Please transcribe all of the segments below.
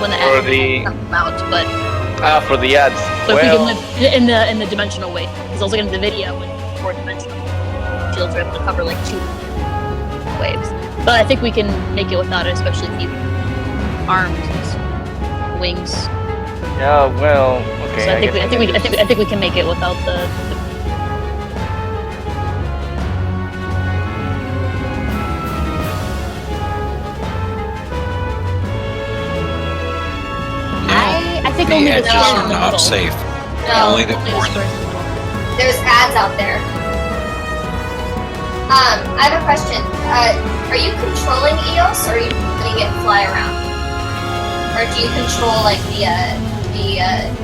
when the For ads the- come out, but for the ads. if we Well, can live in the dimensional way, because I was looking at the video when 4-dimensional shields are able to cover like 2 waves. But I think we can make it without it, especially if you armed wings. yeah, well, okay. So I guess think we can make it without the I think The only the edges first are in the not middle. safe. No, Only the Only the fourth. first in the middle. there's ads out there. I have a question. Are you controlling EOS or are you letting it fly around? Or do you control like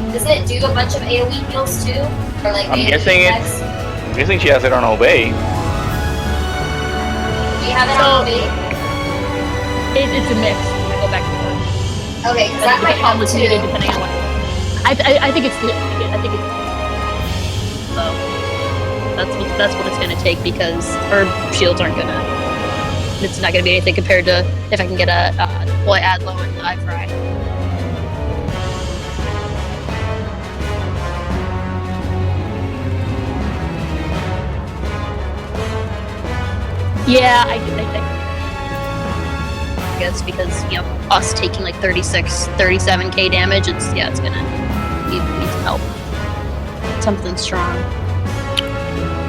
doesn't it do a bunch of AoE heals too? Or like I'm AoE guessing attacks? I'm guessing she has it on Obey. Do you have it So- on OB? It's a mix. I go back and forth. Okay, because that might Depending on help what's too. needed, depending on what. I think it's so that's what it's gonna take, because her shields aren't gonna. It's not gonna be anything compared to if I can get a deploy ad low and eye fry. Yeah, I guess, because us taking like 37k damage, it's gonna need some help. Something strong.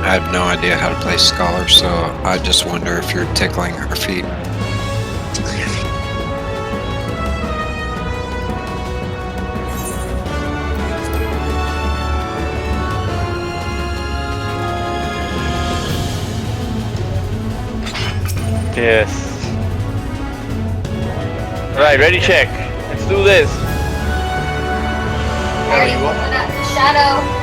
I have no idea how to play Scholar, so I just wonder if you're tickling her feet. Yes. Right, ready, check. Let's do this. Already you opened up the shadow.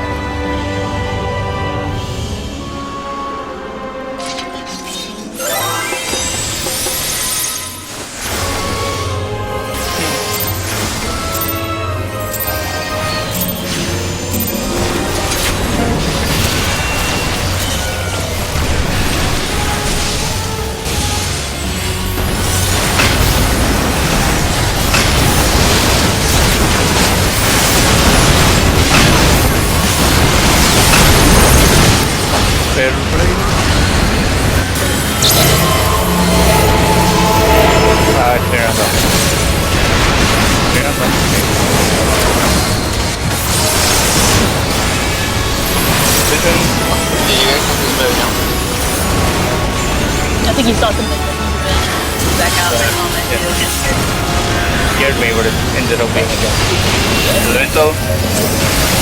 Fair play. Fair enough. Fair enough. Listen. I think he saw something back out of the moment. Scared me, but it ended up being again. Elemental.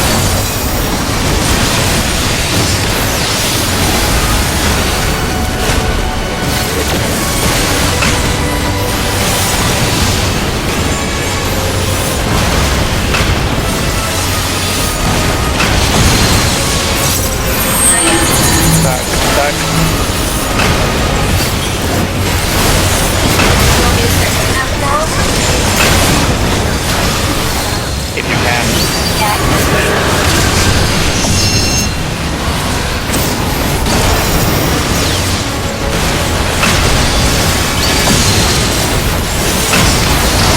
Stack. You want me to start doing that now? If you can. Yeah.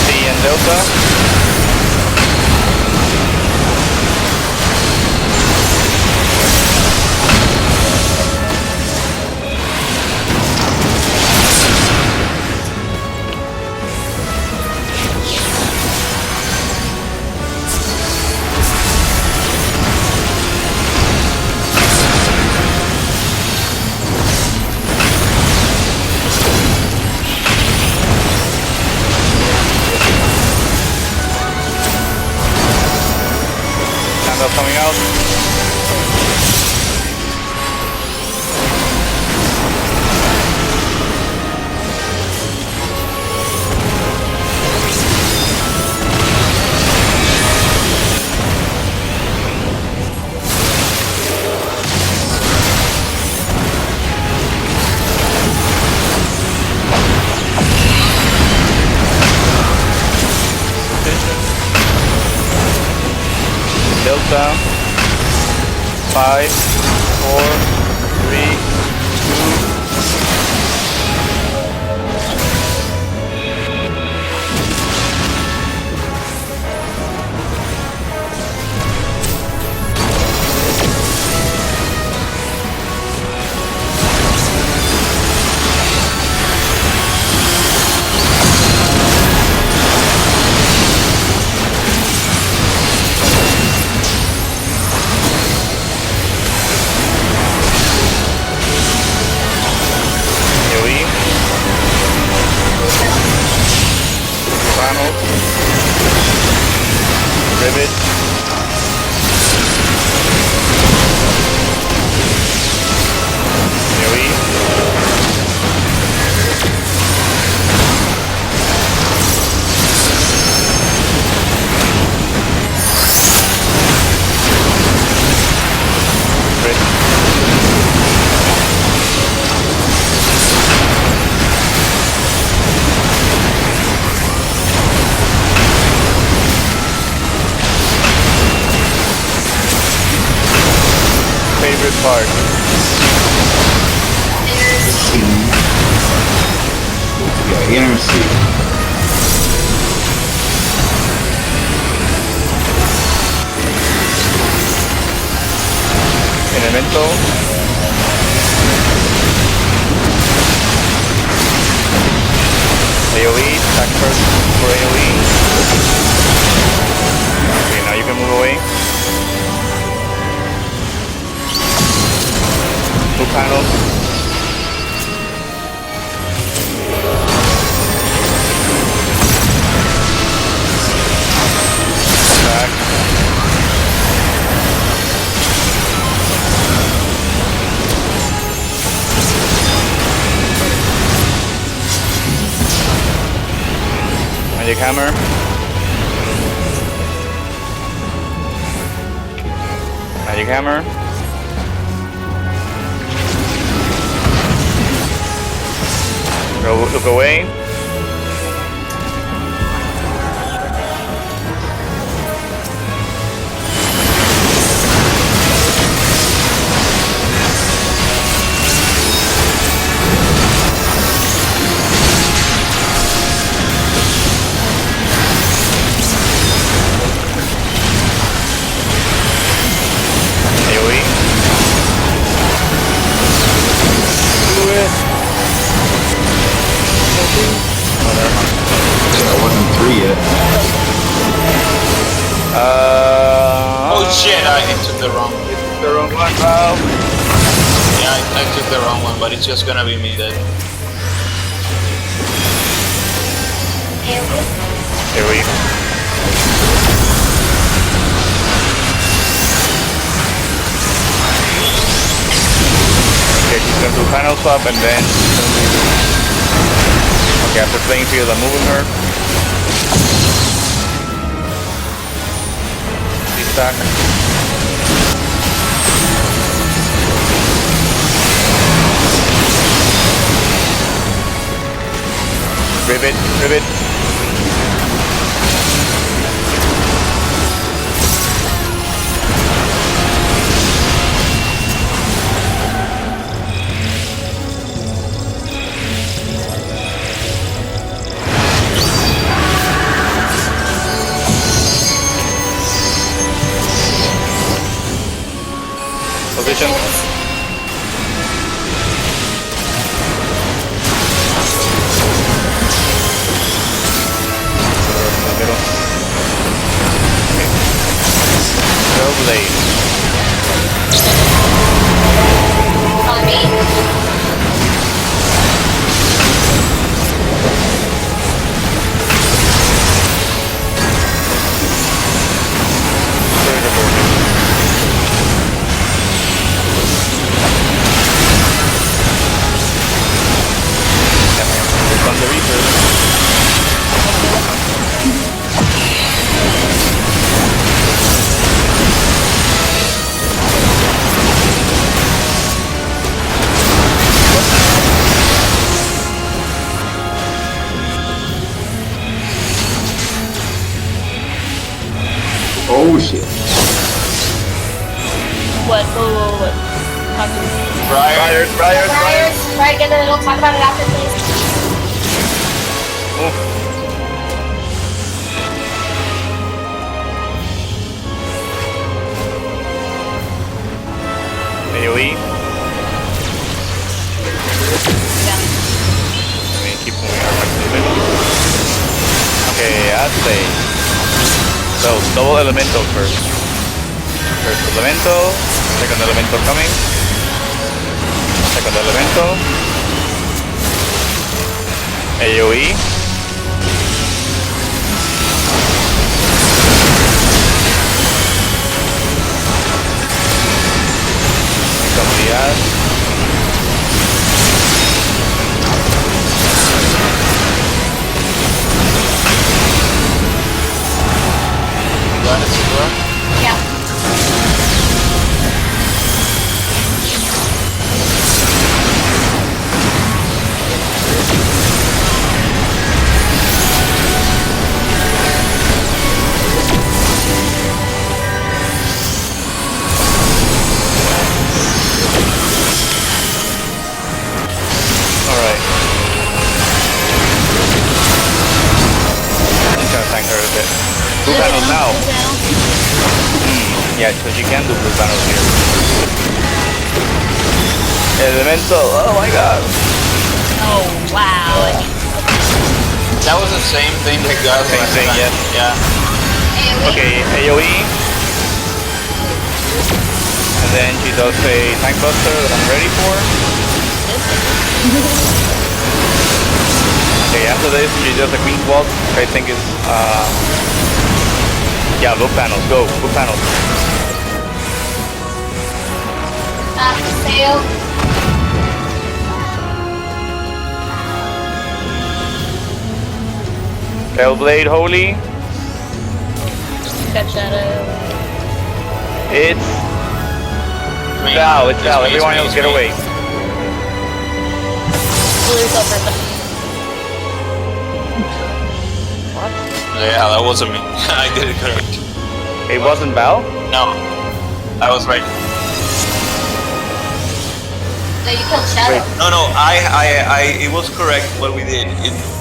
C and Delta. Stand up coming out. Delta. 5, 4, 3, 2. Rivet. AoE. Crit. Favorite part. Yeah, inner sea. Elemental. AoE, attack first for AoE. Okay, now you can move away. Two panels. Back. Magic hammer. Magic hammer. Go look away. AoE. Do it. Oh, never mind. That wasn't 3 yet. Oh shit, I took the wrong. The wrong one, wow. Yeah, I took the wrong one, but it's just gonna be me dead. AoE. Okay, she's gonna do panel swap and then okay, after playing field, I'm moving her. She's back. Rivet, rivet. Position. Middle. Okay. Blade. On me. On the Reaper. Oh shit. What? What? Talk to me. Briars, Briars, Briars. Try to get the middle. Talk about it after, please. AoE. Yeah. Let me keep moving our back to the middle. Okay, I'd say. So, double elemental first. First elemental, second elemental coming. Second elemental. AoE. bandits as well? Yeah. Alright. I'm just gonna tank her a bit. Blue panels now. Yeah, so she can do blue panels here. Elemental, oh my god. Oh wow. I mean, That was the same thing that got us Same last thing, time. yes. Yeah. AoE. Okay, AoE. And then she does a tank buster that I'm ready for. Okay, after this she does a queen's waltz, which I think is yeah, blue panels, go, blue panels. Sail. Hellblade Holy. Got shadow. It's Me. Val, it's Val, me, everyone me, else get me. away. Heal yourself first. Yeah, that wasn't me. I did it correct. It wasn't Val? No. I was right. No, you killed Shadow. No, it was correct what we did.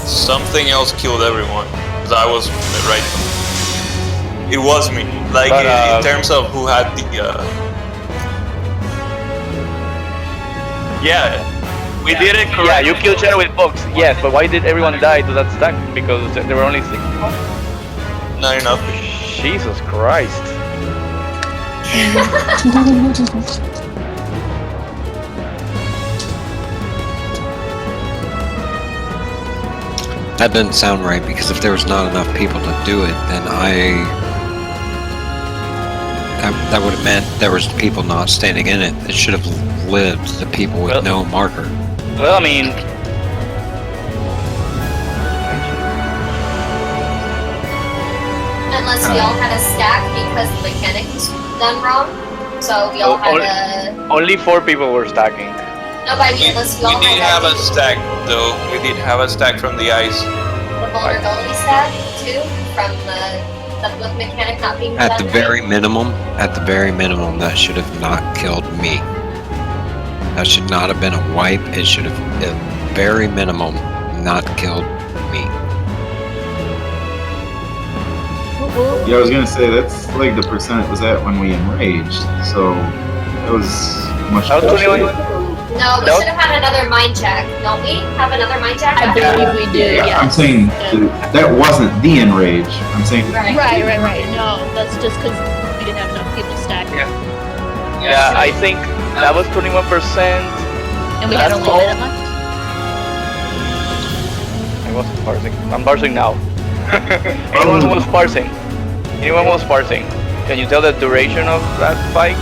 Something else killed everyone. Because I was right. It was me. Like, But, in terms of who had the, Yeah. We did it correct. Yeah, you killed Shadow with Fox, yes, but why did everyone die to that stack? Because there were only 6. Not enough. Jesus Christ. That doesn't sound right, because if there was not enough people to do it, then that would have meant there was people not standing in it. It should have lived the people with Well- no marker. Well, I mean, Unless we all had a stack because the mechanic was done wrong. So we all had a... only 4 people were stacking. No, but I mean, unless we all We did had have a stack, though. We did have a stack from the ice. the vulnerability stack, too, from the book mechanic not being At done the right. very minimum, that should have not killed me. That should not have been a wipe. It should have, at very minimum, not killed me. Yeah, I was gonna say that's like the percent it was at when we enraged. So that was much. That was better. 21. No, we Nope. should have had another mind check. Don't we have another mind check? I believe we do, Yeah, I'm yes. saying that wasn't the enrage. I'm saying Right. Right. No, that's just because we didn't have enough people stacked. Yeah. Yeah, I think that was 21%. And we had That's only all. a minute left. I wasn't parsing. I'm parsing now. Anyone who was parsing? Anyone who was parsing? Can you tell the duration of that fight?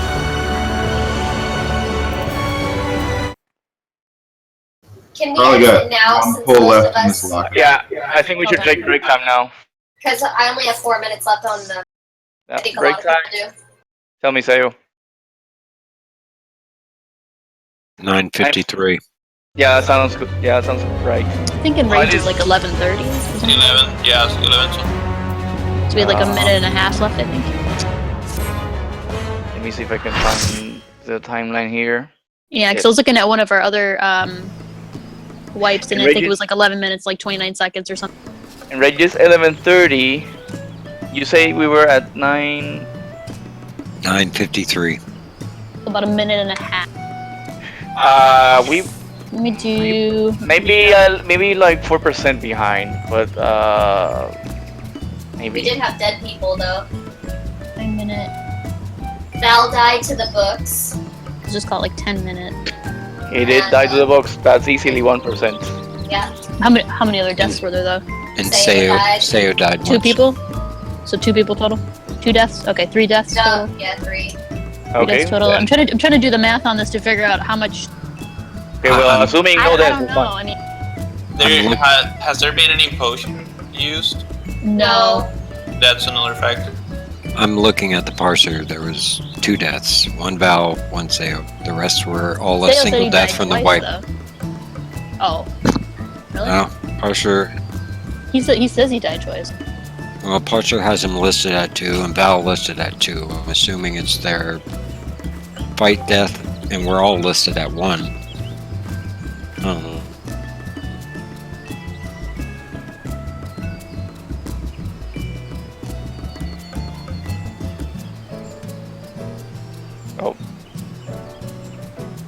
Can we probably end it got now one since pull most left of in this us... locker. Yeah, I think we should Okay. take break time now. Because I only have 4 minutes left on the... Yeah, I think a break lot of time. people do. Tell me, Sayo. 9:53. Yeah, that sounds good. Yeah, that sounds right. I think in Mine range is is- like 11:30. isn't it? 11. Yeah, 11. So we had like a minute and a half left, I think. Let me see if I can find the timeline here. Yeah, because I was looking at one of our other wipes, and I think it Regi- was like 11 minutes, like 29 seconds or something. And Regis 11:30. You say we were at 9. 9:53. About a minute and a half. We Let me do. maybe like 4% behind, but We maybe. did have dead people, though. 9 minute. Val died to the books. Let's just call it like 10 minutes. He did die to the box. That's easily 1%. Yeah. How many other deaths were there though? And Sayo Sayo died. died. 2 once. people. So 2 people total. 2 deaths. Okay, 3 deaths No, total. yeah, 3. 3 Okay. deaths total. then- I'm trying to do the math on this to figure out how much. Okay, well, assuming I no deaths, don't it's know. fine. I mean, There, has there been any potion used? no. That's another factor. I'm looking at the parser. There was 2 deaths. 1 Val, 1 Sayo. The rest were all a Sayo said single he death died from the twice, wipe. though. Oh. Really? No, parser. He says he died twice. Well, parser has him listed at 2 and Val listed at 2. I'm assuming it's their fight death, and we're all listed at 1. I don't know.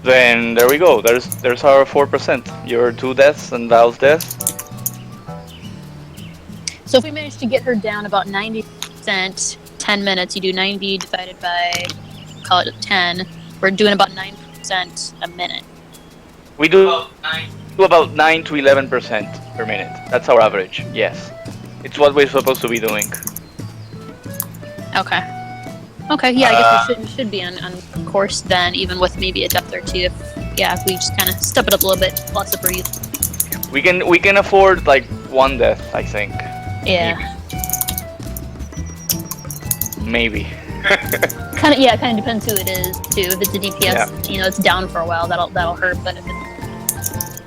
Then there we go. There's our 4%. Your 2 deaths and Val's death. So if we manage to get her down about 90%, 10 minutes, you do 90 divided by, call it 10, we're doing about 9% a minute. We do about 9 to 11% per minute. That's our average. Yes, it's what we're supposed to be doing. Okay. Okay, yeah, I guess we should be on course then, even with maybe a death or 2. If we just kind of step it up a little bit, plus a breathe. We can afford like 1 death, I think. Yeah. Maybe. Kind of depends who it is too. If it's a DPS, it's down for a while. That'll hurt. But if it's...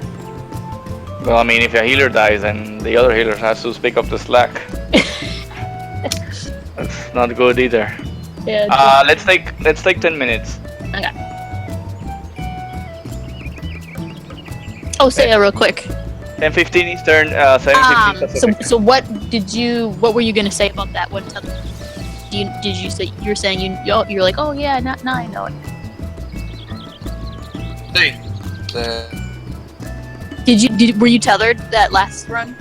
Well, I mean, if a healer dies, then the other healer has to pick up the slack. That's not good either. Yeah. Let's take 10 minutes. Okay. Oh, say it real quick. 10:15 Eastern, 7:15 Pacific. So what were you gonna say about that? What did you say? You're saying you're like, oh yeah, now I know it. Were you tethered that last run?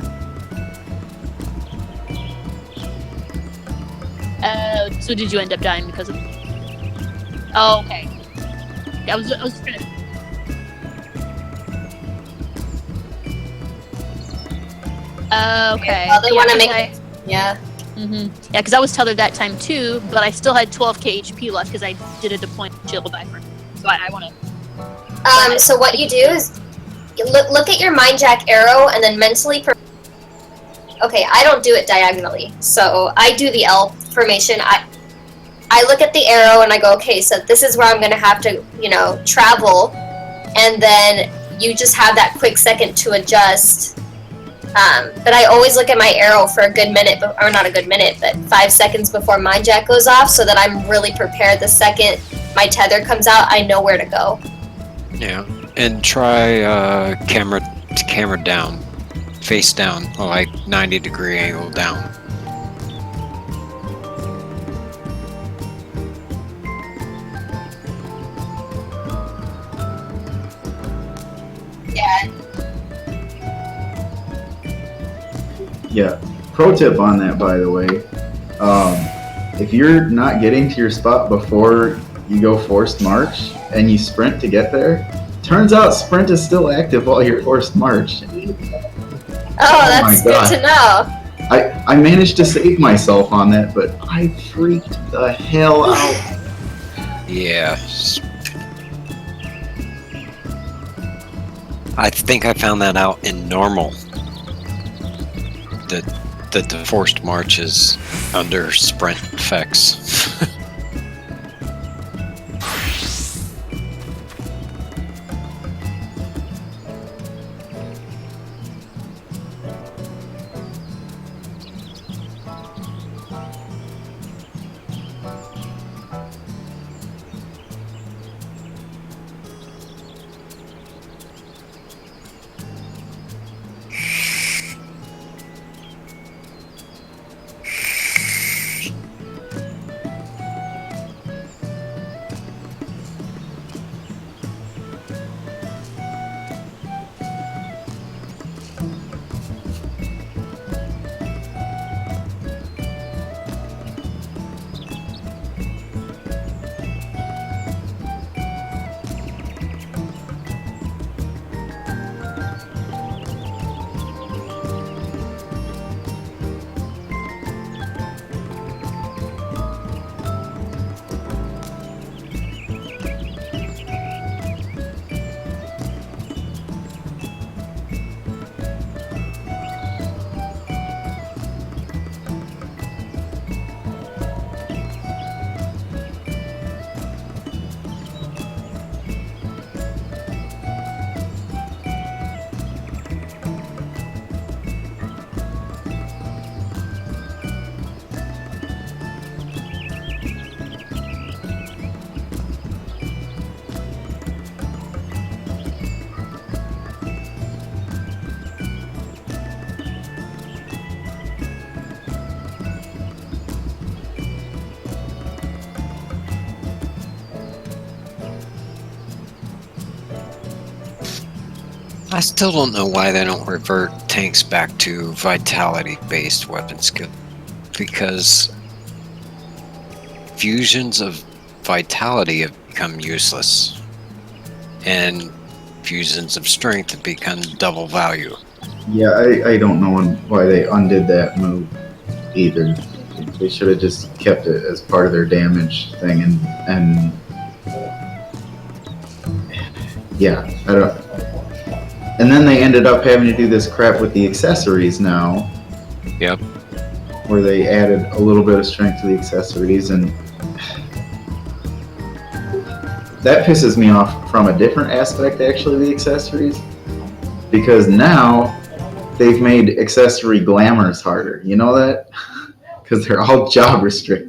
So did you end up dying because of? Oh, okay. I was trying to. Okay. Well, they want to make it. Yeah. Yeah, because I was tethered that time too, but I still had 12k HP left because I did a deployment shield backward. So I want to. So what you do is you look at your mind jack arrow and then mentally. Okay, I don't do it diagonally, so I do the L formation. I look at the arrow and I go, okay, so this is where I'm gonna have to, travel, and then you just have that quick second to adjust. But I always look at my arrow for a good minute, or not a good minute, but 5 seconds before mind jack goes off, so that I'm really prepared. The second my tether comes out, I know where to go. Yeah, and try camera down, face down, like 90-degree angle down. Yeah. Yeah. Pro tip on that, by the way. If you're not getting to your spot before you go forced march and you sprint to get there, turns out sprint is still active while you're forced march. Oh, that's good to know. I managed to save myself on that, but I freaked the hell out. Yeah. I think I found that out in normal. That the forced march is under sprint effects. I still don't know why they don't revert tanks back to vitality-based weapon skill. Because fusions of vitality have become useless. And fusions of strength have become double value. Yeah, I don't know why they undid that move either. They should have just kept it as part of their damage thing and yeah, I don't. And then they ended up having to do this crap with the accessories now. Yep. Where they added a little bit of strength to the accessories, and that pisses me off from a different aspect, actually, the accessories. Because now they've made accessory glamours harder. You know that? Because they're all job restricted.